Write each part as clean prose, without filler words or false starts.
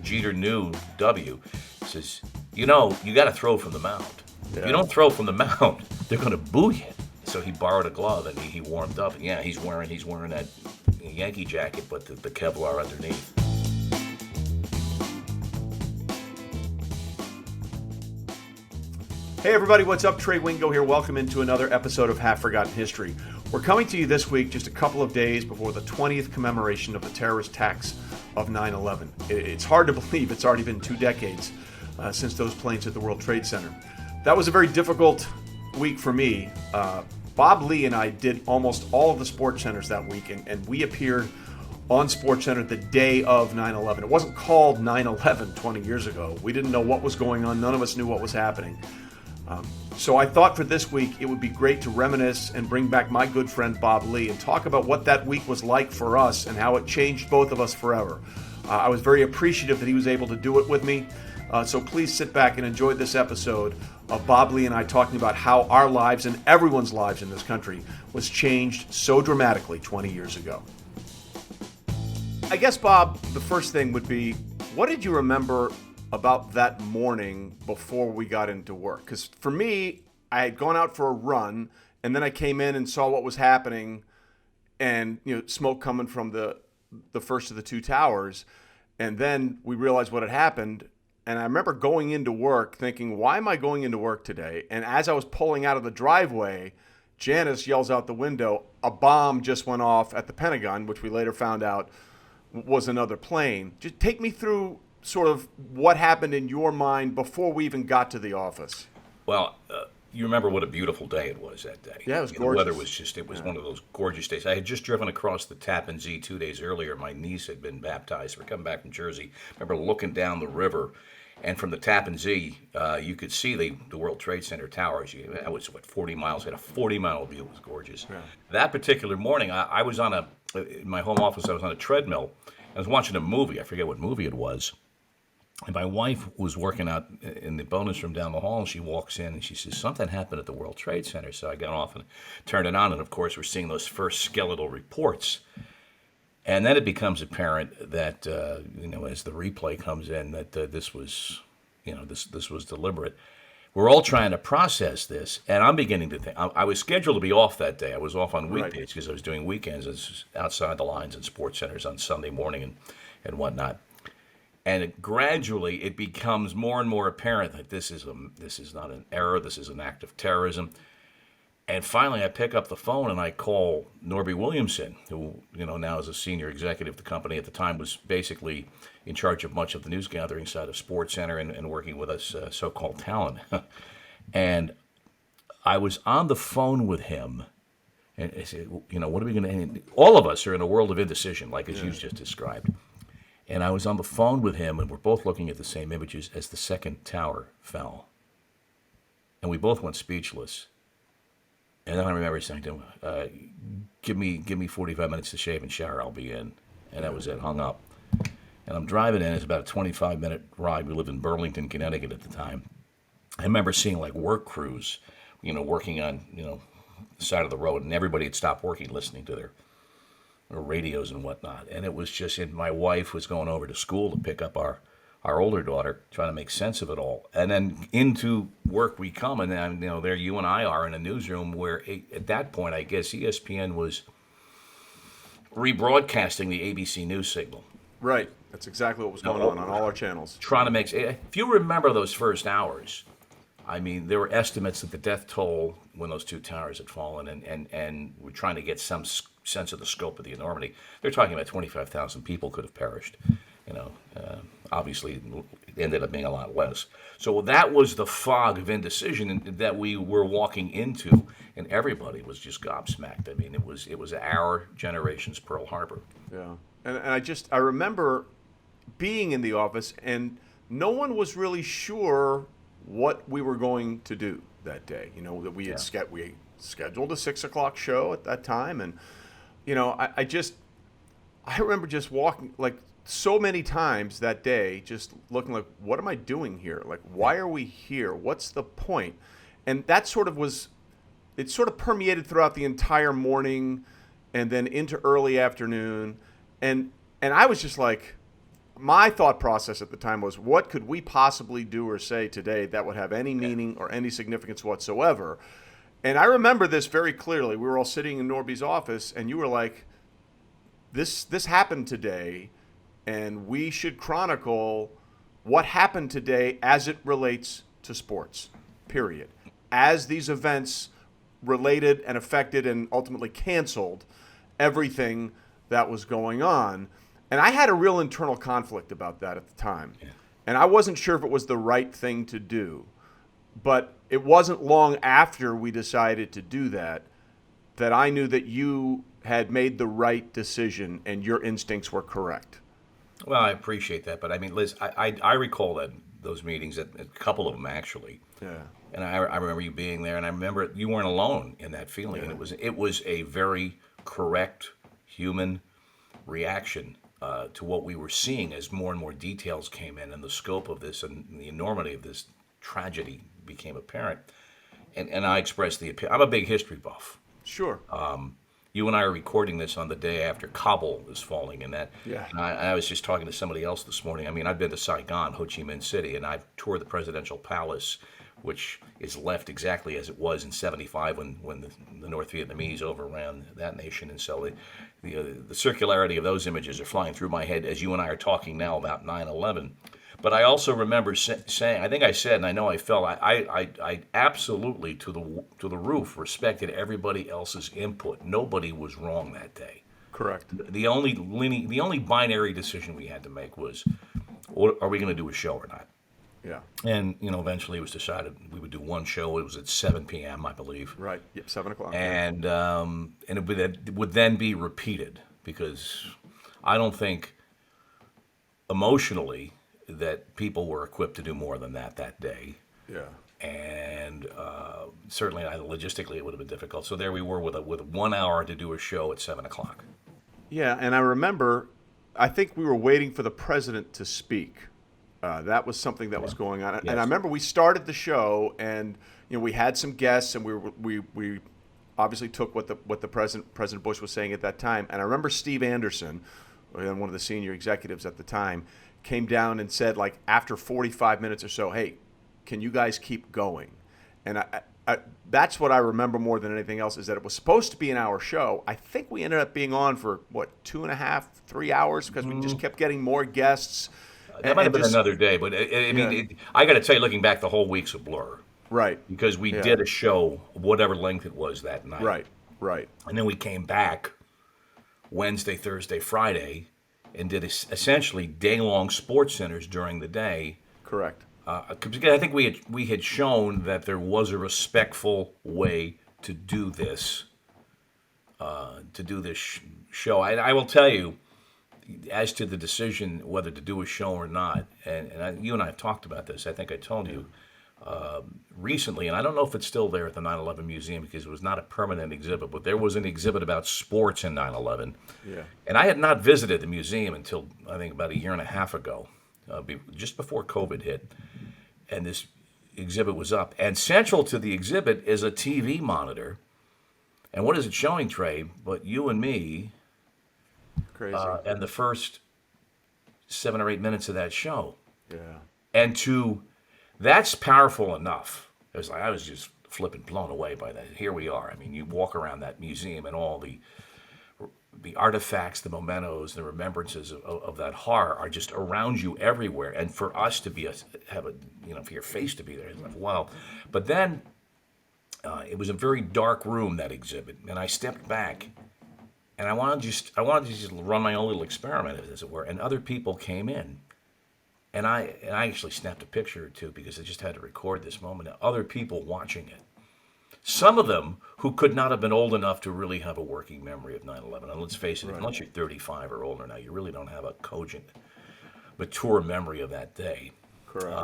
Jeter knew W. Says, you got to throw from the mound. Yeah. If you don't throw from the mound, they're going to boo you. So he borrowed a glove and he warmed up. And yeah, he's wearing that Yankee jacket, but the Kevlar underneath. Hey everybody, what's up? Trey Wingo here. Welcome into another episode of Half Forgotten History. We're coming to you this week just a couple of days before the 20th commemoration of the terrorist attacks of 9/11. It's hard to believe it's already been 2 decades since those planes hit the World Trade Center. That was a very difficult week for me. Bob Ley and I did almost all of the SportsCenters that week, and we appeared on SportsCenter the day of 9/11. It wasn't called 9/11 20 years ago. We didn't know what was going on. None of us knew what was happening. So I thought for this week it would be great to reminisce and bring back my good friend Bob Ley and talk about what that week was like for us and how it changed both of us forever. I was very appreciative that he was able to do it with me. So please sit back and enjoy this episode of Bob Ley and I talking about how our lives and everyone's lives in this country was changed so dramatically 20 years ago. I guess, Bob, the first thing would be, what did you remember about that morning before we got into work? Because for me, I had gone out for a run, and then I came in and saw what was happening, and smoke coming from the first of the 2 towers, and then we realized what had happened. And I remember going into work thinking, why am I going into work today? And as I was pulling out of the driveway, Janice yells out the window, a bomb just went off at the Pentagon, which we later found out was another plane. Just take me through sort of what happened in your mind before we even got to the office. Well, you remember what a beautiful day it was that day. Yeah, it was gorgeous. The weather was it was one of those gorgeous days. I had just driven across the Tappan Zee 2 days earlier. My niece had been baptized. We're coming back from Jersey. I remember looking down the river, and from the Tappan Zee, you could see the World Trade Center towers. That was, 40 miles? It had a 40-mile view. It was gorgeous. Yeah. That particular morning, I was in my home office, I was on a treadmill. I was watching a movie. I forget what movie it was. And my wife was working out in the bonus room down the hall, and she walks in and she says, something happened at the World Trade Center. So I got off and turned it on, and of course we're seeing those first skeletal reports. And then it becomes apparent that, as the replay comes in, that this was, this was deliberate. We're all trying to process this, and I'm beginning to think. I was scheduled to be off that day. I was off on weekdays because I was doing weekends outside the lines and SportsCenters on Sunday morning and whatnot. And gradually, it becomes more and more apparent that this is not an error. This is an act of terrorism. And finally, I pick up the phone and I call Norby Williamson, who now is a senior executive of the company. At the time, was basically in charge of much of the news gathering side of SportsCenter and working with us so-called talent. And I was on the phone with him, and I said, what are we going to? All of us are in a world of indecision, like as you just described. And I was on the phone with him, and we're both looking at the same images as the second tower fell. And we both went speechless. And then I remember saying to him, give me 45 minutes to shave and shower, I'll be in. And that was it, hung up. And I'm driving in, it's about a 25-minute ride. We lived in Burlington, Connecticut at the time. I remember seeing work crews, working on, the side of the road, and everybody had stopped working, listening to their radios and whatnot. And it was just, my wife was going over to school to pick up our older daughter, trying to make sense of it all. And then into work we come, and then, there you and I are in a newsroom where at that point, I guess ESPN was rebroadcasting the ABC News signal. Right. That's exactly what was going on all our channels. Trying to make, if you remember those first hours, there were estimates that the death toll when those 2 towers had fallen, and we're trying to get some sense of the scope of the enormity. They're talking about 25,000 people could have perished. Obviously, it ended up being a lot less. So that was the fog of indecision that we were walking into, and everybody was just gobsmacked. It was our generation's Pearl Harbor. Yeah, and I remember being in the office, and no one was really sure what we were going to do that day. That we had we scheduled a 6:00 show at that time, and I remember just walking so many times that day, just looking what am I doing here? Why are we here? What's the point? And that sort of permeated throughout the entire morning and then into early afternoon. And I was just my thought process at the time was, what could we possibly do or say today that would have any meaning or any significance whatsoever? And I remember this very clearly. We were all sitting in Norby's office, and you were like, this happened today, and we should chronicle what happened today as it relates to sports, period. As these events related and affected and ultimately canceled everything that was going on. And I had a real internal conflict about that at the time. Yeah. And I wasn't sure if it was the right thing to do. But it wasn't long after we decided to do that I knew that you had made the right decision and your instincts were correct. Well, I appreciate that. But I mean, Liz, I recall those meetings, a couple of them actually. Yeah. And I remember you being there, and I remember you weren't alone in that feeling. Yeah. And it was a very correct human reaction to what we were seeing as more and more details came in, and the scope of this and the enormity of this tragedy became apparent. And I expressed the opinion. I'm a big history buff. Sure. You and I are recording this on the day after Kabul is falling, and that. Yeah. And I was just talking to somebody else this morning. I mean, I've been to Saigon, Ho Chi Minh City, and I've toured the presidential palace, which is left exactly as it was in '75 when the North Vietnamese overran that nation. And so the circularity of those images are flying through my head as you and I are talking now about 9/11. But I also remember saying, I think I said, and I know I felt, I absolutely to the roof respected everybody else's input. Nobody was wrong that day. Correct. The only binary decision we had to make was, are we going to do a show or not? Yeah. And, eventually it was decided we would do one show. It was at 7 p.m., I believe. Right. Yep, 7 o'clock. And it would then be repeated, because I don't think emotionally that people were equipped to do more than that day. Yeah. And certainly logistically it would have been difficult. So there we were with 1 hour to do a show at 7 o'clock. Yeah, and I remember, I think we were waiting for the president to speak. That was something that was going on. Yes. And I remember we started the show, and we had some guests, and we obviously took what the President Bush was saying at that time. And I remember Steve Anderson, one of the senior executives at the time, came down and said, like, after 45 minutes or so, hey, can you guys keep going? And I that's what I remember more than anything else, is that it was supposed to be an hour show. I think we ended up being on for, 2.5, 3 hours, because we just kept getting more guests. That might have been another day, but I got to tell you, looking back, the whole week's a blur. Right. Because we did a show, whatever length it was that night. Right. And then we came back Wednesday, Thursday, Friday, and did essentially day-long sports centers during the day. Correct. Because I think we had shown that there was a respectful way to do this. Show. I will tell you, as to the decision whether to do a show or not, and you and I have talked about this. I think I told you recently, and I don't know if it's still there at the 9/11 Museum, because it was not a permanent exhibit, but there was an exhibit about sports in 9/11. Yeah. And I had not visited the museum until, I think, about a year and a half ago, just before COVID hit. And this exhibit was up. And central to the exhibit is a TV monitor. And what is it showing, Trey? But you and me. Crazy. And the first 7 or 8 minutes of that show. Yeah. And that's powerful enough. I was just flipping blown away by that. Here we are. I mean, you walk around that museum, and all the artifacts, the mementos, the remembrances of that horror are just around you everywhere. And for us to for your face to be there, it's like, wow. But then it was a very dark room, that exhibit, and I stepped back. And I wanted to just run my own little experiment, as it were. And other people came in, and I actually snapped a picture or two, because I just had to record this moment. Other people watching it, some of them who could not have been old enough to really have a working memory of 9/11. And let's face it, unless you're 35 or older now, you really don't have a cogent, mature memory of that day. Correct.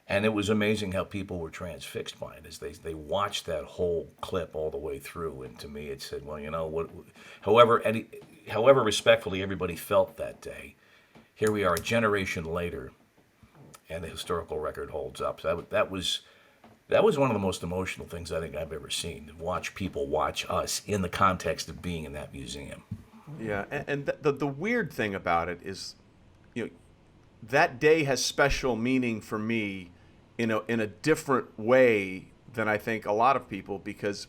And it was amazing how people were transfixed by it as they watched that whole clip all the way through. And to me, it said, well, what? However respectfully everybody felt that day, here we are a generation later, and the historical record holds up. So that was one of the most emotional things I think I've ever seen. To watch people watch us in the context of being in that museum. Yeah, and the weird thing about it is, you know, that day has special meaning for me in a different way than I think a lot of people, because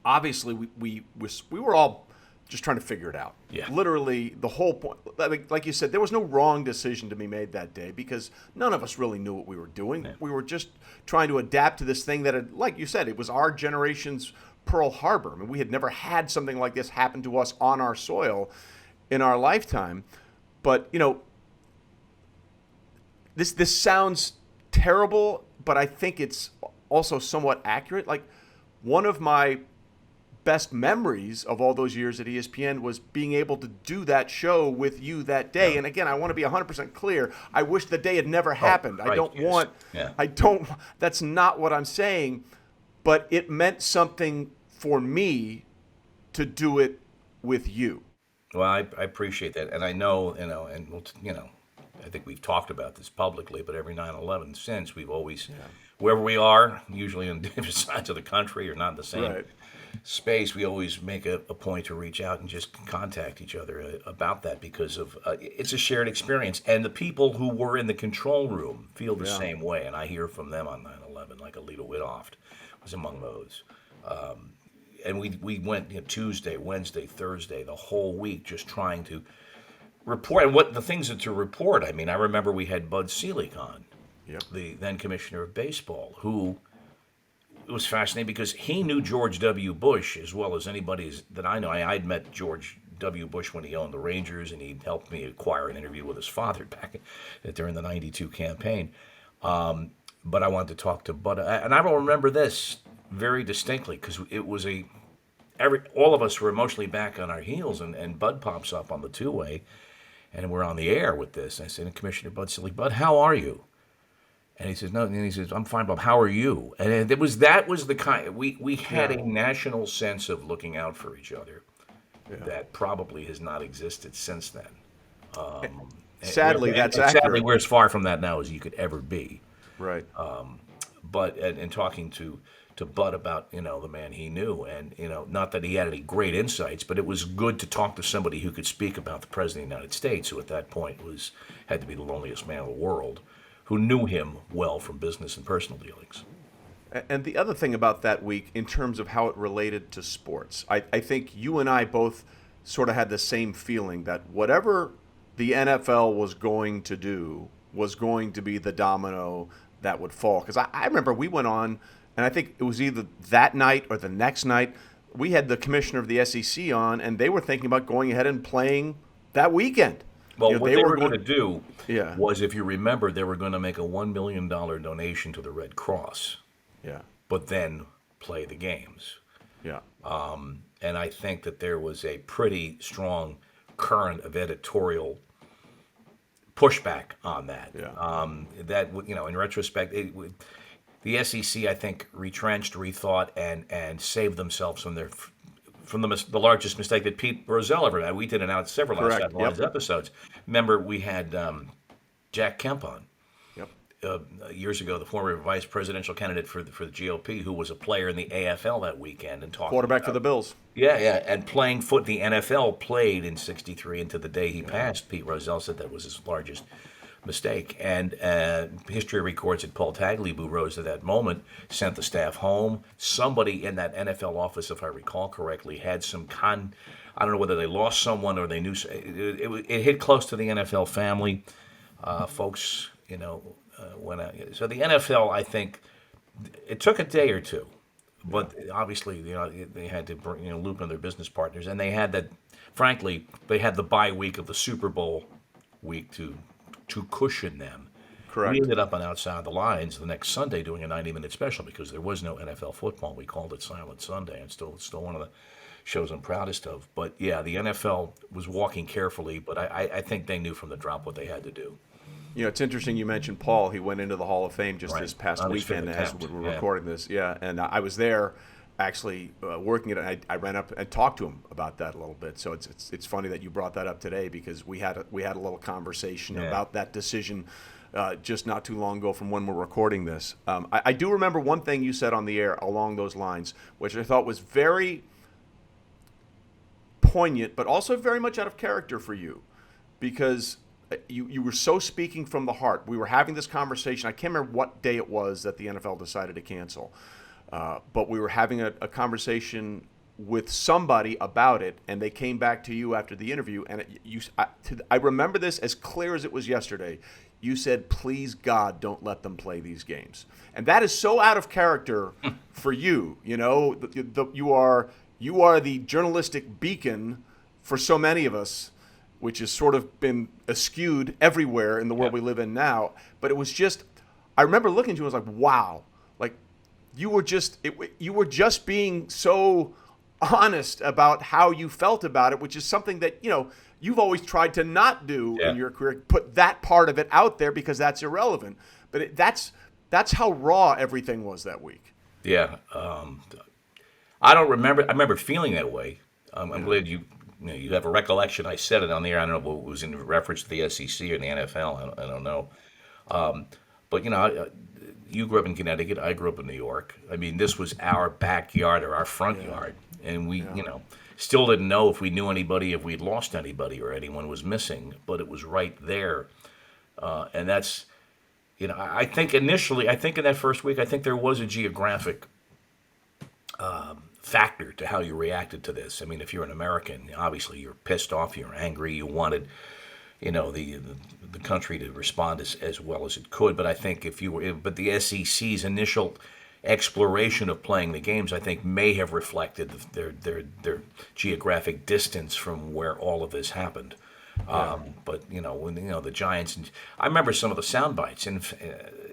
obviously we were all just trying to figure it out. Yeah. Literally, the whole point, like you said, there was no wrong decision to be made that day because none of us really knew what we were doing. Yeah. We were just trying to adapt to this thing that had, like you said, it was our generation's Pearl Harbor. I mean, we had never had something like this happen to us on our soil in our lifetime. But, you know, this sounds terrible, but I think it's also somewhat accurate. Like, one of my best memories of all those years at ESPN was being able to do that show with you that day. Yeah. And again, I want to be 100% clear. I wish the day had never happened. Right, I don't yes. want, Yeah. I don't, that's not what I'm saying, but it meant something for me to do it with you. Well, I appreciate that, and I know, and I think we've talked about this publicly, but every 9/11 since, we've always, wherever we are, usually on different sides of the country or not in the same Right. space, we always make a point to reach out and just contact each other about that, because of it's a shared experience, and the people who were in the control room feel the same way, and I hear from them on 9/11, like Alita Widoft was among those. And we went Tuesday, Wednesday, Thursday, the whole week, just trying to report. And what the things that to report, I mean, I remember we had Bud Selig on, the then commissioner of baseball, who it was fascinating because he knew George W. Bush as well as anybody that I know. I'd met George W. Bush when he owned the Rangers, and he helped me acquire an interview with his father back during the '92 campaign. But I wanted to talk to Bud, and I will remember this very distinctly because it was all of us were emotionally back on our heels, and Bud pops up on the two-way, and we're on the air with this. I said, Commissioner Bud Selig, Bud, how are you? And he says, no, and he says, I'm fine, Bob, how are you? And that was the kind, we had a national sense of looking out for each other that probably has not existed since then. Sadly, that's sadly, accurate. we're as far from that now as you could ever be. Right. But and talking to Bud about the man he knew, and not that he had any great insights, but it was good to talk to somebody who could speak about the President of the United States, who at that point had to be the loneliest man in the world, who knew him well from business and personal dealings. And the other thing about that week, in terms of how it related to sports, I think you and I both sort of had the same feeling that whatever the NFL was going to do was going to be the domino that would fall. Because I remember we went on, and I think it was either that night or the next night, we had the commissioner of the SEC on, and they were thinking about going ahead and playing that weekend. Well, what they were going to do Yeah. was, if you remember, they were going to make a $1 million donation to the Red Cross, but then play the games. Yeah. And I think that there was a pretty strong current of editorial pushback on that. That in retrospect, the SEC, I think, retrenched, rethought, and saved themselves from the largest mistake that Pete Rozelle ever made. We did it out several episodes. Remember, we had Jack Kemp on years ago, the former vice presidential candidate for the GOP, who was a player in the AFL that weekend, and talking quarterback for the Bills. And playing foot. The NFL played in '63 into the day he passed. Pete Rozelle said that was his largest mistake. And history records that Paul Tagliabue rose to that moment, sent the staff home. Somebody in that NFL office, if I recall correctly, had some I don't know whether they lost someone or they knew. It hit close to the NFL family. Folks, went out. So the NFL, I think, it took a day or two. But obviously, they had to loop in their business partners, and they had that. Frankly, they had the bye week of the Super Bowl week to cushion them. Correct. We ended up on Outside the Lines the next Sunday doing a 90-minute special because there was no NFL football. We called it Silent Sunday, and it's still one of the shows I'm proudest of. But yeah, the NFL was walking carefully, but I think they knew from the drop what they had to do. It's interesting you mentioned Paul. He went into the Hall of Fame just this past weekend as we were recording this. Yeah, and I was there actually working it. I ran up and talked to him about that a little bit. So it's funny that you brought that up today because we had a little conversation about that decision just not too long ago from when we're recording this. I do remember one thing you said on the air along those lines, which I thought was very poignant, but also very much out of character for you, because you were so speaking from the heart. We were having this conversation. I can't remember what day it was that the NFL decided to cancel, but we were having a conversation with somebody about it, and they came back to you after the interview, and I remember this as clear as it was yesterday. You said, "Please God, don't let them play these games," and that is so out of character for you. You know, you are the journalistic beacon for so many of us, which has sort of been eschewed everywhere in the world we live in now. But it was just, I remember looking at you and I was like, wow, like you were just being so honest about how you felt about it, which is something that, you've always tried to not do in your career, put that part of it out there because that's irrelevant. But that's how raw everything was that week. Yeah. I don't remember. I remember feeling that way. I'm glad you have a recollection. I said it on the air. I don't know if it was in reference to the SEC or the NFL. I don't know. But, you grew up in Connecticut. I grew up in New York. I mean, this was our backyard or our front yard. And we, still didn't know if we knew anybody, if we'd lost anybody or anyone was missing. But it was right there. And that's, I think initially, in that first week, I think there was a geographic factor to how you reacted to this. I mean, if you're an American, obviously you're pissed off, you're angry, you wanted, the country to respond as well as it could. But I think but the SEC's initial exploration of playing the games, I think, may have reflected their geographic distance from where all of this happened. But when the Giants, I remember some of the sound bites, and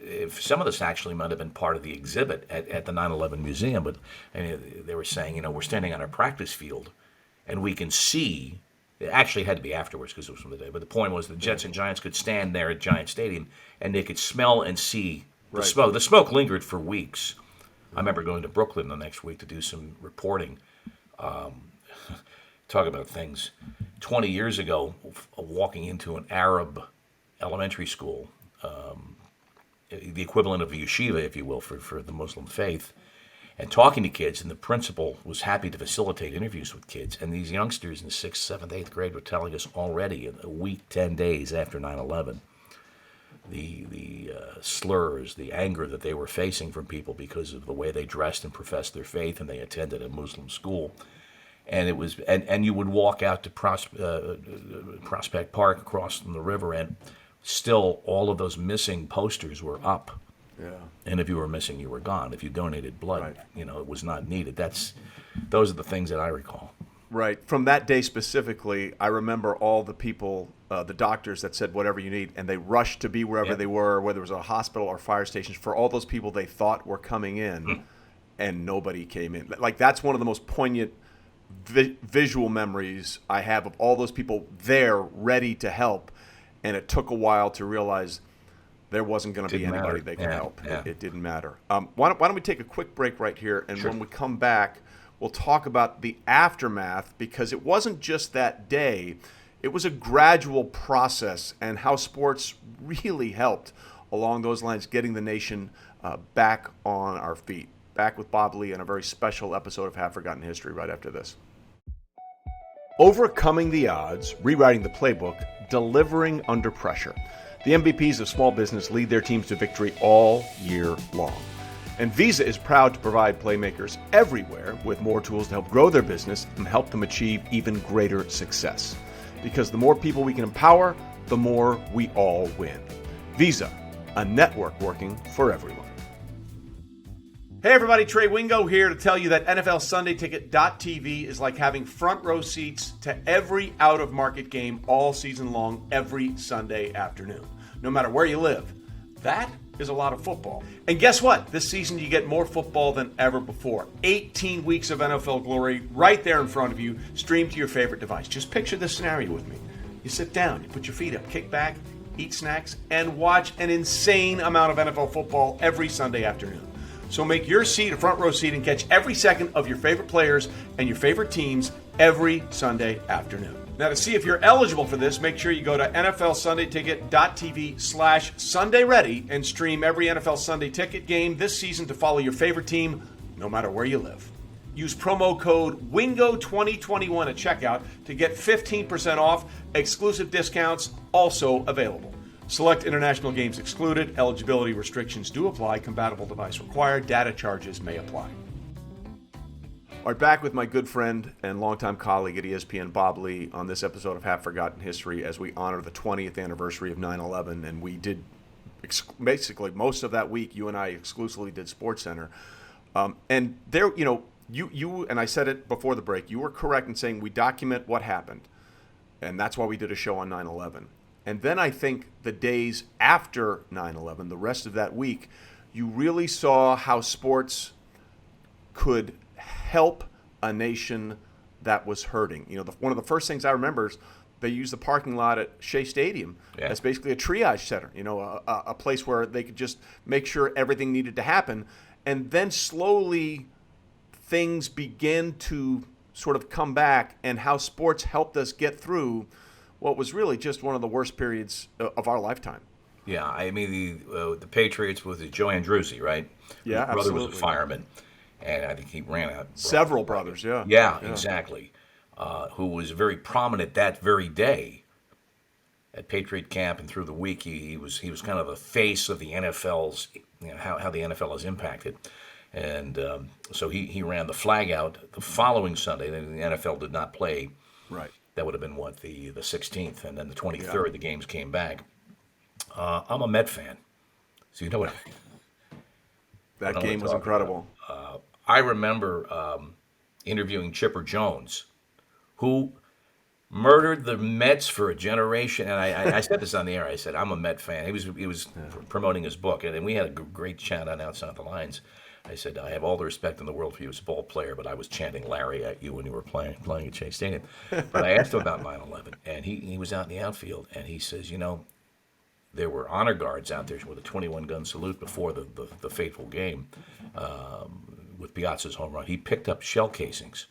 if some of this actually might have been part of the exhibit at the 9/11 museum. But they were saying, we're standing on our practice field, and we can see. It actually had to be afterwards because it was from the day. But the point was the Jets and Giants could stand there at Giant Stadium, and they could smell and see the smoke. The smoke lingered for weeks. I remember going to Brooklyn the next week to do some reporting. Talk about things. 20 years ago, walking into an Arab elementary school, the equivalent of a yeshiva, if you will, for the Muslim faith, and talking to kids, and the principal was happy to facilitate interviews with kids. And these youngsters in the 6th, 7th, 8th grade were telling us already, a week, 10 days after 9/11, the slurs, the anger that they were facing from people because of the way they dressed and professed their faith, and they attended a Muslim school. And it was, and you would walk out to Prospect Park across from the river, and still all of those missing posters were up. Yeah. And if you were missing, you were gone. If you donated blood, it was not needed. Those are the things that I recall. Right. From that day specifically, I remember all the people, the doctors that said whatever you need, and they rushed to be wherever they were, whether it was a hospital or fire stations, for all those people they thought were coming in, and nobody came in. Like, that's one of the most poignant visual memories I have of all those people there ready to help, and it took a while to realize there wasn't going to be anybody they could help. Yeah. It didn't matter. Why don't we take a quick break right here, and when we come back, we'll talk about the aftermath, because it wasn't just that day. It was a gradual process, and how sports really helped along those lines, getting the nation back on our feet. Back with Bob Ley and a very special episode of Half Forgotten History right after this. Overcoming the odds, rewriting the playbook, delivering under pressure. The MVPs of small business lead their teams to victory all year long. And Visa is proud to provide playmakers everywhere with more tools to help grow their business and help them achieve even greater success. Because the more people we can empower, the more we all win. Visa, a network working for everyone. Hey everybody, Trey Wingo here to tell you that NFL SundayTicket.tv is like having front row seats to every out-of-market game all season long, every Sunday afternoon. No matter where you live, that is a lot of football. And guess what? This season you get more football than ever before. 18 weeks of NFL glory right there in front of you, streamed to your favorite device. Just picture this scenario with me. You sit down, you put your feet up, kick back, eat snacks, and watch an insane amount of NFL football every Sunday afternoon. So make your seat a front row seat and catch every second of your favorite players and your favorite teams every Sunday afternoon. Now, to see if you're eligible for this, make sure you go to NFLSundayTicket.tv/SundayReady and stream every NFL Sunday Ticket game this season to follow your favorite team no matter where you live. Use promo code WINGO2021 at checkout to get 15% off. Exclusive discounts also available. Select international games excluded. Eligibility restrictions do apply. Compatible device required. Data charges may apply. All right, back with my good friend and longtime colleague at ESPN, Bob Ley, on this episode of Half Forgotten History as we honor the 20th anniversary of 9/11. And we did basically most of that week, you and I exclusively did SportsCenter. And there, you and I said it before the break, you were correct in saying we document what happened. And that's why we did a show on 9/11. And then I think the days after 9/11, the rest of that week, you really saw how sports could help a nation that was hurting. One of the first things I remember is they used the parking lot at Shea Stadium as basically a triage center, a place where they could just make sure everything needed to happen. And then slowly things began to sort of come back, and how sports helped us get through what was really just one of the worst periods of our lifetime. Yeah, I mean, the Patriots with Joe Andruzzi, right? Yeah, His brother absolutely. was a fireman, and I think he ran out. Several brothers, yeah. Yeah, exactly. Who was very prominent that very day at Patriot camp and through the week. He was kind of the face of the NFL's, how the NFL is impacted. And so he ran the flag out the following Sunday. The NFL did not play. Right. That would have been the 16th, and then the 23rd, the games came back. I'm a Met fan, so you know what? That game was incredible. I remember interviewing Chipper Jones, who murdered the Mets for a generation. And I said this on the air. I said, I'm a Met fan. He was promoting his book, and we had a great chat on Outside the Lines. I said, I have all the respect in the world for you as a ball player, but I was chanting Larry at you when you were playing at Shea Stadium. But I asked him about 9/11, and he was out in the outfield, and he says, there were honor guards out there with a 21-gun salute before the fateful game with Piazza's home run. He picked up shell casings,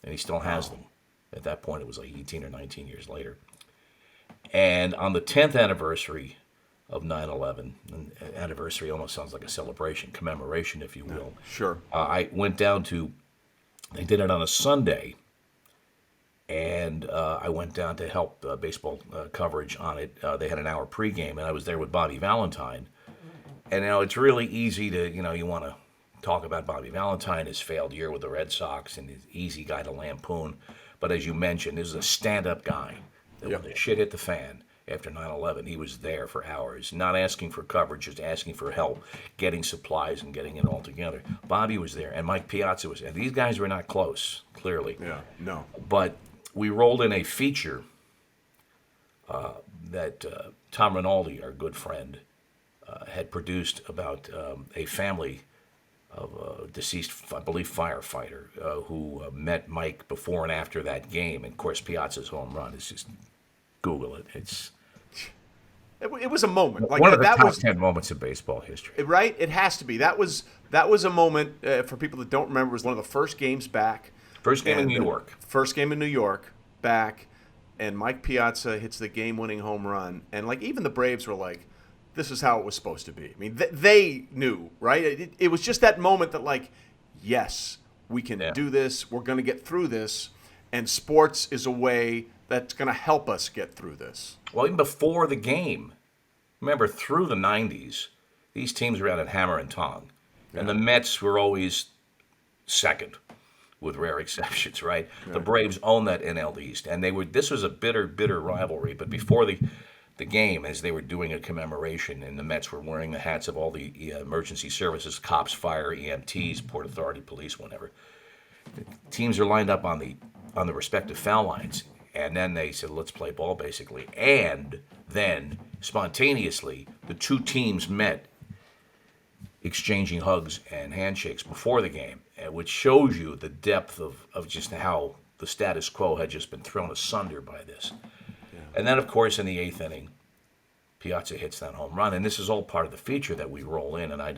and he still has them. At that point, it was like 18 or 19 years later. And on the 10th anniversary of 9/11, and anniversary almost sounds like a celebration, commemoration, if you will. Sure. I went down to, they did it on a Sunday, and I went down to help baseball coverage on it. They had an hour pregame, and I was there with Bobby Valentine. And it's really easy to, you want to talk about Bobby Valentine, his failed year with the Red Sox, and his easy guy to lampoon. But as you mentioned, this is a stand-up guy. When the shit hit the fan after 9/11, he was there for hours, not asking for coverage, just asking for help, getting supplies and getting it all together. Bobby was there, and Mike Piazza was there. These guys were not close, clearly. Yeah, no. But we rolled in a feature that Tom Rinaldi, our good friend, had produced about a family of a deceased, I believe, firefighter who met Mike before and after that game. And, of course, Piazza's home run is just, Google it. It was a moment. Like one of the top 10 moments in baseball history. Right? It has to be. That was a moment, for people that don't remember, it was one of the first games back. First game in New York. First game in New York, back, and Mike Piazza hits the game-winning home run. And, even the Braves were like, this is how it was supposed to be. I mean, they knew, right? It was just that moment that, yes, we can do this. We're going to get through this. And sports is a way that's going to help us get through this. Well, even before the game, remember, through the 90s, these teams were out at hammer and tong. Yeah. And the Mets were always second, with rare exceptions, right? The Braves owned that NL East. And this was a bitter, bitter rivalry. But before the game, as they were doing a commemoration, and the Mets were wearing the hats of all the emergency services, cops, fire, EMTs, Port Authority, police, whatever. The teams are lined up on the respective foul lines, and then they said, let's play ball, basically. And then, spontaneously, the two teams met, exchanging hugs and handshakes before the game, which shows you the depth of just how the status quo had just been thrown asunder by this. And then, of course, in the 8th inning, Piazza hits that home run. And this is all part of the feature that we roll in. And I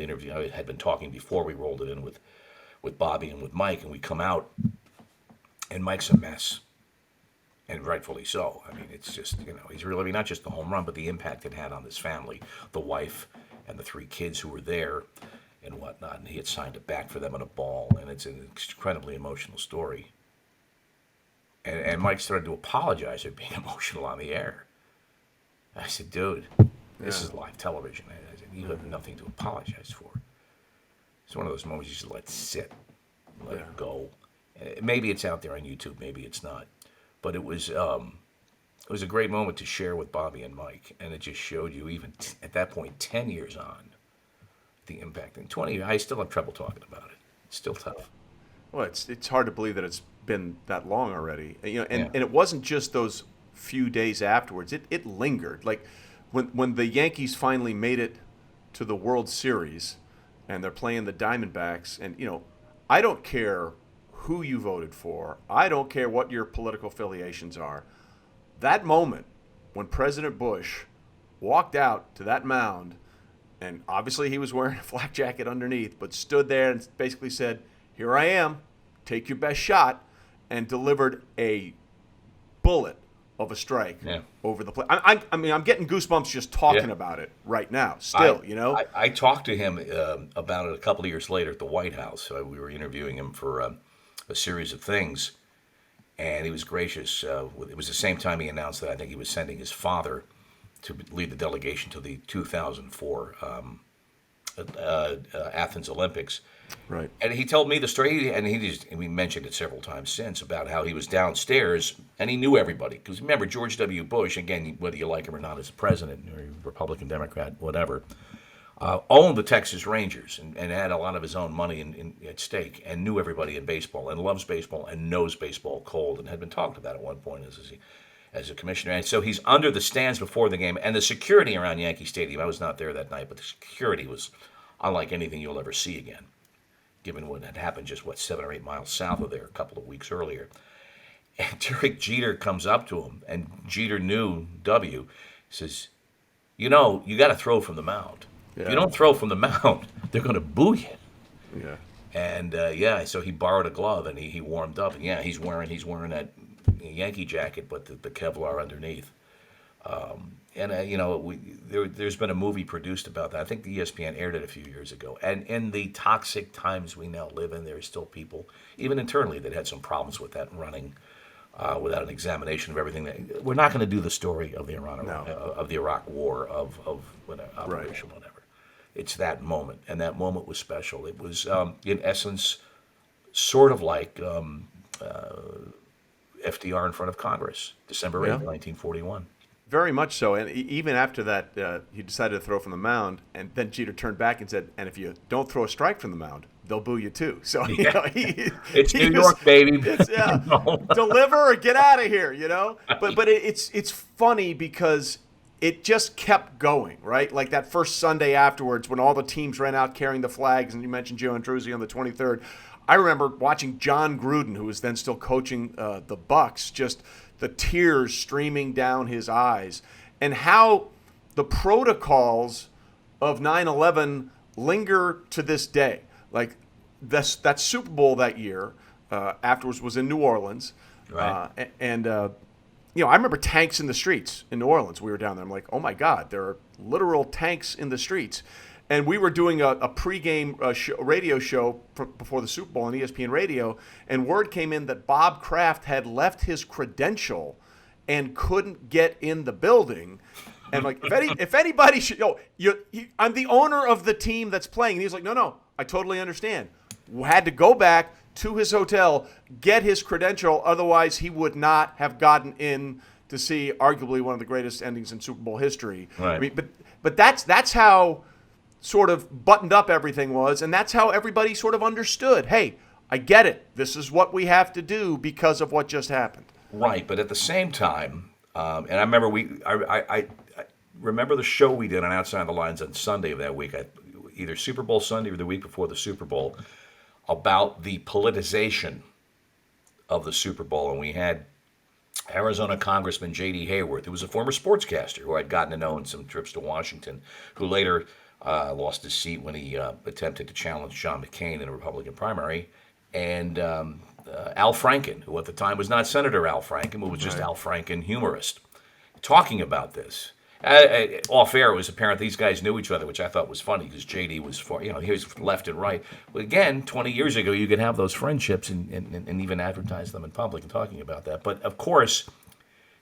had been talking before we rolled it in with Bobby and with Mike. And we come out, and Mike's a mess. And rightfully so. I mean, it's just, he's really not just the home run, but the impact it had on this family, the wife and the 3 kids who were there. and whatnot, and he had signed it back for them in a ball, and it's an incredibly emotional story. And Mike started to apologize for being emotional on the air. I said, dude, this is live television. I said, you have nothing to apologize for. It's one of those moments you just let sit, let it go. Maybe it's out there on YouTube, maybe it's not. But it was a great moment to share with Bobby and Mike, and it just showed you, even at that point, 10 years on, the impact. In 20 years, I still have trouble talking about it. It's still tough. Well, it's hard to believe that it's been that long already. And it wasn't just those few days afterwards. It lingered. Like when the Yankees finally made it to the World Series, and they're playing the Diamondbacks, and I don't care who you voted for. I don't care what your political affiliations are. That moment when President Bush walked out to that mound, and obviously he was wearing a flak jacket underneath, but stood there and basically said, "Here I am, take your best shot," and delivered a bullet of a strike over the plate. I mean, I'm getting goosebumps just talking about it right now. Still, I talked to him about it a couple of years later at the White House. We were interviewing him for a series of things, and he was gracious. It was the same time he announced that I think he was sending his father to lead the delegation to the 2004 Athens Olympics. Right. And he told me the story, and we mentioned it several times since, about how he was downstairs and he knew everybody. Because remember, George W. Bush, again, whether you like him or not as president, or Republican, Democrat, whatever, owned the Texas Rangers and had a lot of his own money at stake, and knew everybody in baseball and loves baseball and knows baseball cold, and had been talked about at one point as a commissioner. And so he's under the stands before the game, and the security around Yankee Stadium, I was not there that night, but the security was unlike anything you'll ever see again, given what had happened just, 7 or 8 miles south of there a couple of weeks earlier. And Derek Jeter comes up to him, and Jeter knew W, says, you got to throw from the mound. Yeah. If you don't throw from the mound, they're going to boo you. Yeah. And, so he borrowed a glove, and he warmed up. And, he's wearing that Yankee jacket, but the Kevlar underneath. There's been a movie produced about that. I think the ESPN aired it a few years ago. And in the toxic times we now live in, there are still people, even internally, that had some problems with that running without an examination of everything. We're not going to do the story of the Iraq War, of Operation whatever. It's that moment, and that moment was special. It was, in essence, sort of like FDR in front of Congress, December 8th, 1941. Very much so. And even after that, he decided to throw from the mound, and then Jeter turned back and said, and if you don't throw a strike from the mound, they'll boo you too. So, it's New York, baby. Deliver or get out of here, But it's funny because it just kept going, right? Like that first Sunday afterwards when all the teams ran out carrying the flags, and you mentioned Joe Andruzzi on the 23rd. I remember watching John Gruden, who was then still coaching the Bucks, just the tears streaming down his eyes, and how the protocols of 9/11 linger to this day. Like that Super Bowl that year afterwards was in New Orleans. Right. I remember tanks in the streets in New Orleans. We were down there. I'm like, oh my God, there are literal tanks in the streets. And we were doing a pregame radio show before the Super Bowl on ESPN Radio, and word came in that Bob Kraft had left his credential and couldn't get in the building. And like, if anybody should, I'm the owner of the team that's playing. And he was like, no, I totally understand. Had to go back to his hotel, get his credential, otherwise he would not have gotten in to see arguably one of the greatest endings in Super Bowl history. Right. I mean, but that's how sort of buttoned up everything was, and that's how everybody sort of understood, hey, I get it. This is what we have to do because of what just happened. Right, but at the same time, and I remember I remember the show we did on Outside the Lines on Sunday of that week, either Super Bowl Sunday or the week before the Super Bowl, about the politicization of the Super Bowl, and we had Arizona Congressman J.D. Hayworth, who was a former sportscaster who I'd gotten to know in some trips to Washington, who later lost his seat when he attempted to challenge John McCain in a Republican primary, and Al Franken, who at the time was not Senator Al Franken, but was just Al Franken, humorist, talking about this. Off air, it was apparent these guys knew each other, which I thought was funny because JD was he was left and right. But again, 20 years ago, you could have those friendships and even advertise them in public and talking about that. But of course,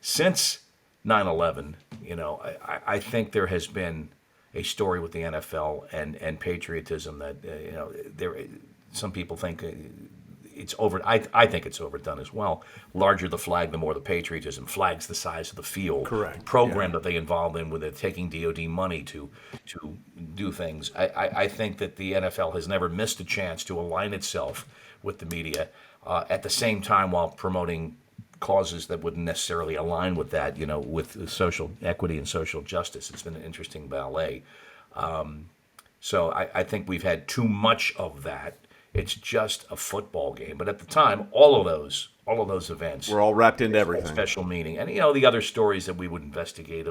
since 9/11, I think there has been a story with the NFL and patriotism that some people think it's over. I think it's overdone as well. Larger the flag, the more the patriotism. Flag's the size of the field. Correct. Program that they involve in with it, taking DoD money to do things. I think that the NFL has never missed a chance to align itself with the media at the same time while promoting causes that wouldn't necessarily align with that, with social equity and social justice. It's been an interesting ballet. So I think we've had too much of that. It's just a football game. But at the time, all of those events We're all wrapped into everything. Special meaning. And the other stories that we would investigate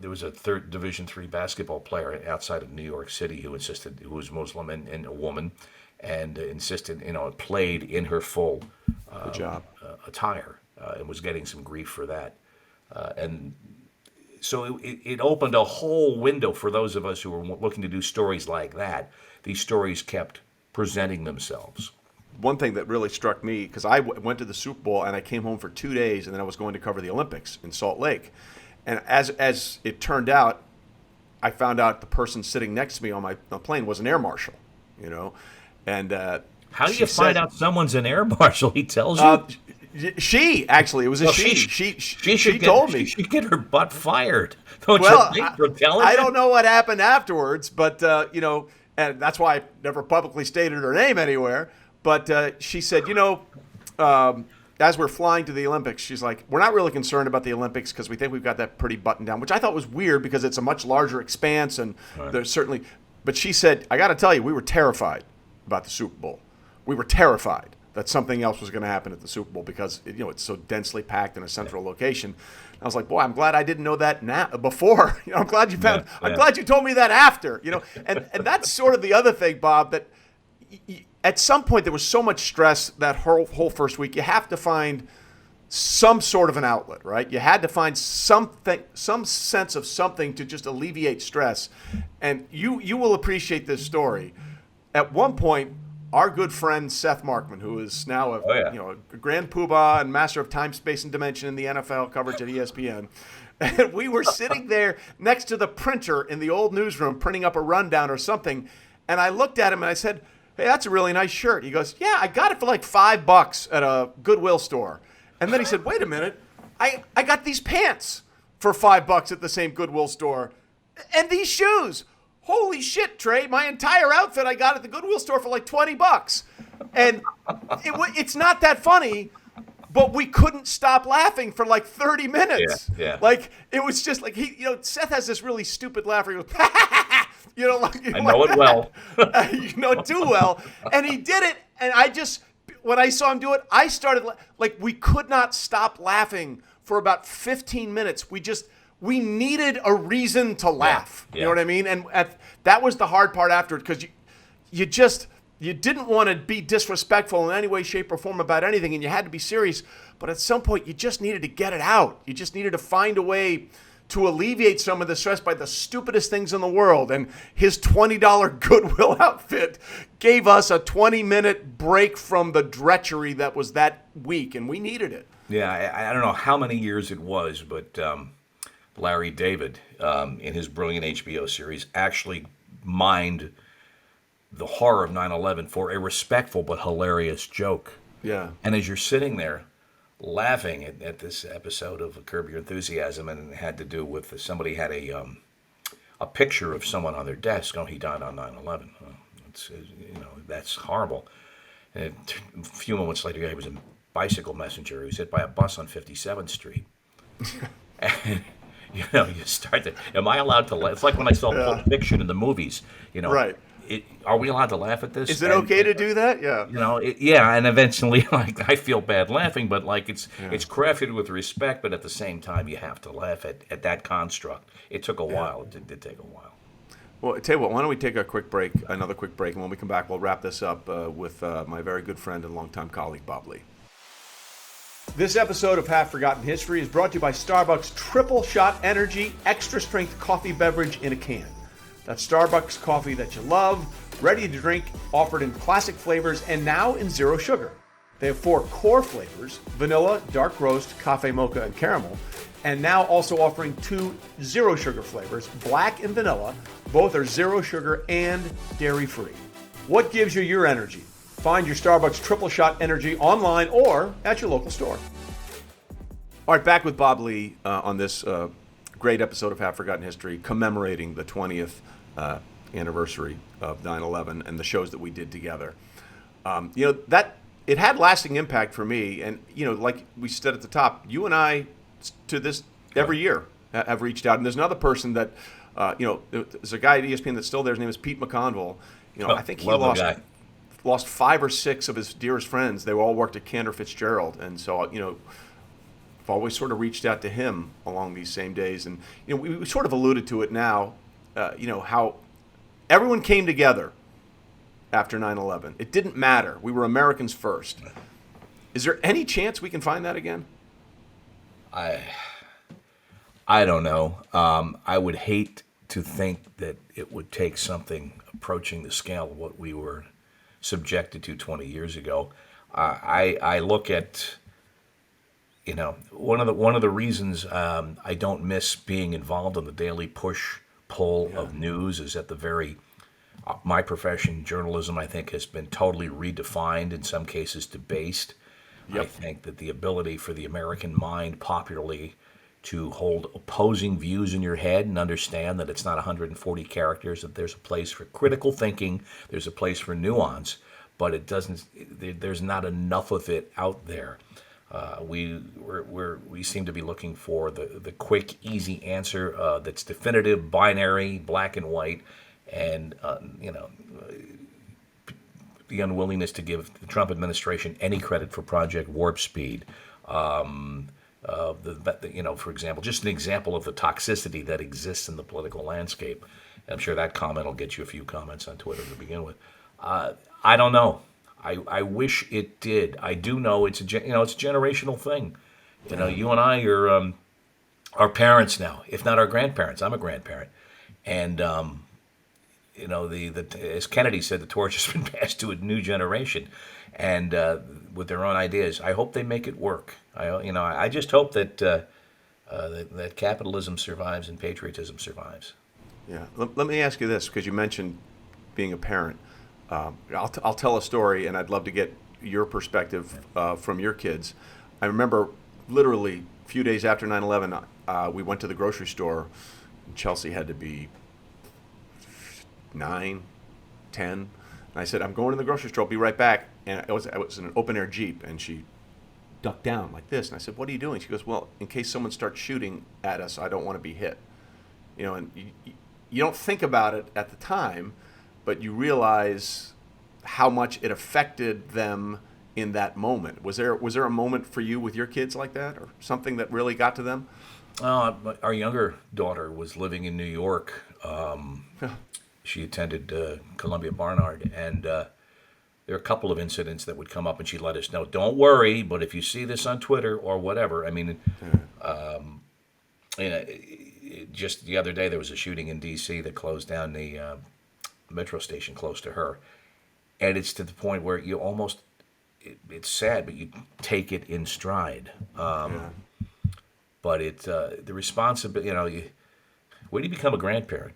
there was a third Division III basketball player outside of New York City who was Muslim and a woman, and insisted, played in her full attire, and was getting some grief for that. And so it opened a whole window for those of us who were looking to do stories like that. These stories kept presenting themselves. One thing that really struck me, because I went to the Super Bowl and I came home for 2 days, and then I was going to cover the Olympics in Salt Lake. And as it turned out, I found out the person sitting next to me on my plane was an air marshal, And how do you find out someone's an air marshal? He tells you. She actually, it was a she. She told me she should get her butt fired. I don't know what happened afterwards, but and that's why I never publicly stated her name anywhere. But she said, as we're flying to the Olympics, she's like, we're not really concerned about the Olympics because we think we've got that pretty buttoned down, which I thought was weird because it's a much larger expanse and there's certainly. But she said, I got to tell you, we were terrified about the Super Bowl. We were terrified that something else was going to happen at the Super Bowl because it's so densely packed in a central location. I was like, boy, I'm glad I didn't know that before. I'm glad you found. I'm glad you told me that after. And that's sort of the other thing, Bob. That at some point there was so much stress that whole first week. You have to find some sort of an outlet, right? You had to find something, some sense of something to just alleviate stress. And you will appreciate this story. At one point, our good friend Seth Markman, who is now a grand poobah and master of time, space, and dimension in the NFL coverage at ESPN, and we were sitting there next to the printer in the old newsroom printing up a rundown or something, and I looked at him and I said, hey, that's a really nice shirt. He goes, yeah, I got it for like $5 at a Goodwill store. And then he said, wait a minute, I got these pants for $5 at the same Goodwill store, and these shoes. Holy shit, Trey, my entire outfit I got at the Goodwill store for like $20. And it's not that funny, but we couldn't stop laughing for like 30 minutes. Yeah. Like, it was just like, Seth has this really stupid laugh where he goes, I know it well. You know it too well. And he did it, and when I saw him do it, I started, we could not stop laughing for about 15 minutes. We needed a reason to laugh. Yeah. You know what I mean? And that was the hard part after it, because you didn't want to be disrespectful in any way, shape, or form about anything, and you had to be serious. But at some point, you just needed to get it out. You just needed to find a way to alleviate some of the stress by the stupidest things in the world. And his $20 Goodwill outfit gave us a 20-minute break from the dretchery that was that week, and we needed it. Yeah, I don't know how many years it was, but Larry David, in his brilliant HBO series, actually mined the horror of 9/11 for a respectful but hilarious joke. Yeah. And as you're sitting there laughing at this episode of Curb Your Enthusiasm, and it had to do with somebody had a picture of someone on their desk. Oh, he died on 9/11. That's horrible. And a few moments later, he was a bicycle messenger who was hit by a bus on 57th Street. And you start to, am I allowed to laugh? It's like when I saw Pulp Fiction in the movies, Right. Are we allowed to laugh at this? Is it okay to do that? Yeah. And eventually, I feel bad laughing, but it's crafted with respect, but at the same time, you have to laugh at that construct. It took a while. It did take a while. Well, I tell you what, why don't we take another quick break, and when we come back, we'll wrap this up with my very good friend and longtime colleague, Bob Ley. This episode of Half Forgotten History is brought to you by Starbucks Triple Shot Energy Extra Strength Coffee Beverage in a Can. That's Starbucks coffee that you love, ready to drink, offered in classic flavors, and now in zero sugar. They have 4 core flavors: vanilla, dark roast, cafe mocha, and caramel, and now also offering 2 zero sugar flavors, black and vanilla. Both are zero sugar and dairy-free. What gives you your energy? Find your Starbucks Triple Shot Energy online or at your local store. All right, back with Bob Ley on this great episode of Half Forgotten History, commemorating the 20th anniversary of 9/11 and the shows that we did together. That it had lasting impact for me, and like we said at the top, you and I to this every year have reached out, and there's another person that there's a guy at ESPN that's still there. His name is Pete McConville. I think he lost 5 or 6 of his dearest friends. They all worked at Cantor Fitzgerald, and so I've always sort of reached out to him along these same days, and we sort of alluded to it now. How everyone came together after 9/11. It didn't matter. We were Americans first. Is there any chance we can find that again? I don't know. I would hate to think that it would take something approaching the scale of what we were subjected to 20 years ago. I look at, one of the reasons I don't miss being involved in the daily push-pull of news is at the very, my profession, journalism, I think, has been totally redefined, in some cases debased. Yep. I think that the ability for the American mind popularly to hold opposing views in your head and understand that it's not 140 characters, that there's a place for critical thinking, there's a place for nuance, but there's not enough of it out there. We seem to be looking for the quick, easy answer that's definitive, binary, black and white, and the unwillingness to give the Trump administration any credit for Project Warp Speed. For example, just an example of the toxicity that exists in the political landscape. I'm sure that comment will get you a few comments on Twitter to begin with. I don't know. I wish it did. I do know it's a generational thing. You and I are parents now, if not our grandparents. I'm a grandparent, and as Kennedy said, the torch has been passed to a new generation, and with their own ideas. I hope they make it work. I just hope that that capitalism survives and patriotism survives. Yeah. Let me ask you this, because you mentioned being a parent. I'll tell a story, and I'd love to get your perspective from your kids. I remember literally a few days after 9/11, we went to the grocery store, and Chelsea had to be 9, 10. And I said, I'm going to the grocery store. I'll be right back. And I was in an open-air Jeep, and she ducked down like this. And I said, what are you doing? She goes, well, in case someone starts shooting at us, I don't want to be hit. And you don't think about it at the time, but you realize how much it affected them in that moment. Was there a moment for you with your kids like that, or something that really got to them? Our younger daughter was living in New York. She attended Columbia Barnard, and there are a couple of incidents that would come up, and she'd let us know, don't worry, but if you see this on Twitter or whatever, just the other day there was a shooting in D.C. that closed down the metro station close to her, and it's to the point where you almost, it's sad, but you take it in stride. But the responsibility, when you become a grandparent,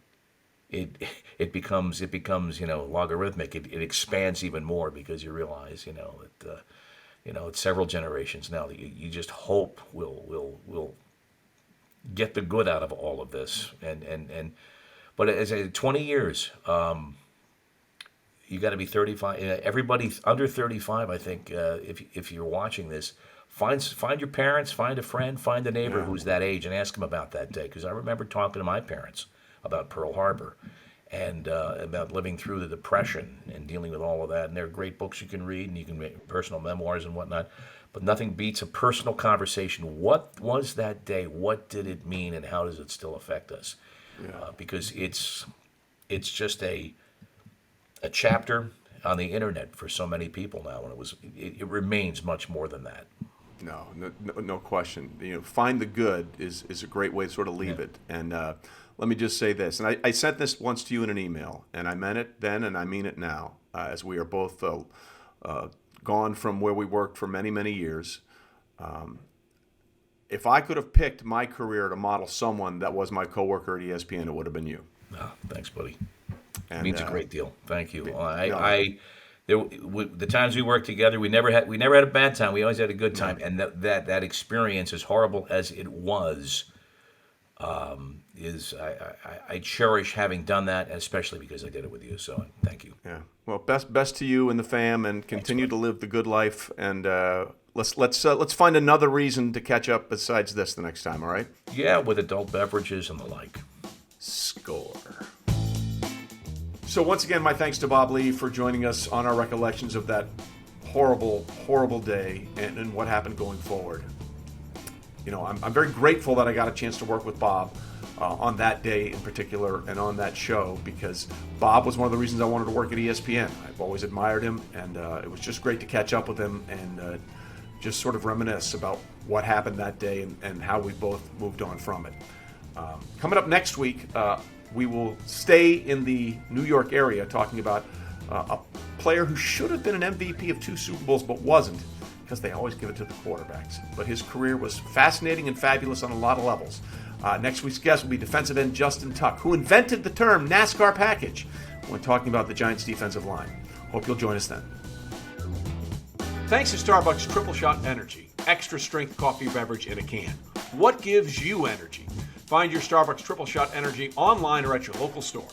it becomes logarithmic. It expands even more, because you realize that it's several generations now that you just hope will get the good out of all of this. But as 20 years, you got to be 35. Everybody under 35, I think, if you're watching this, find your parents, find a friend, find a neighbor who's that age, and ask them about that day. Because I remember talking to my parents about Pearl Harbor and about living through the Depression and dealing with all of that. And there are great books you can read, and you can make personal memoirs and whatnot. But nothing beats a personal conversation. What was that day? What did it mean? And how does it still affect us? Because it's just a chapter on the internet for so many people now, and it remains much more than that. No question. Find the good is a great way to sort of leave it. And let me just say this. And I sent this once to you in an email, and I meant it then, and I mean it now, as we are both gone from where we worked for many, many years. If I could have picked my career to model someone that was my coworker at ESPN, it would have been you. Oh, thanks, buddy. And, it means a great deal. Thank you. The times we worked together, we never had a bad time. We always had a good time, and that experience, as horrible as it was, I cherish having done that, especially because I did it with you. So thank you. Yeah. Well, best to you and the fam, and continue to live the good life. And let's find another reason to catch up besides this the next time. All right? Yeah, with adult beverages and the like. Score. So once again, my thanks to Bob Ley for joining us on our recollections of that horrible, horrible day and what happened going forward. I'm very grateful that I got a chance to work with Bob on that day in particular and on that show, because Bob was one of the reasons I wanted to work at ESPN. I've always admired him, and it was just great to catch up with him and just sort of reminisce about what happened that day and how we both moved on from it. Coming up next week, we will stay in the New York area talking about a player who should have been an MVP of 2 Super Bowls but wasn't, because they always give it to the quarterbacks. But his career was fascinating and fabulous on a lot of levels. Next week's guest will be defensive end Justin Tuck, who invented the term NASCAR package when talking about the Giants' defensive line. Hope you'll join us then. Thanks to Starbucks Triple Shot Energy, extra strength coffee beverage in a can. What gives you energy? Find your Starbucks Triple Shot Energy online or at your local store.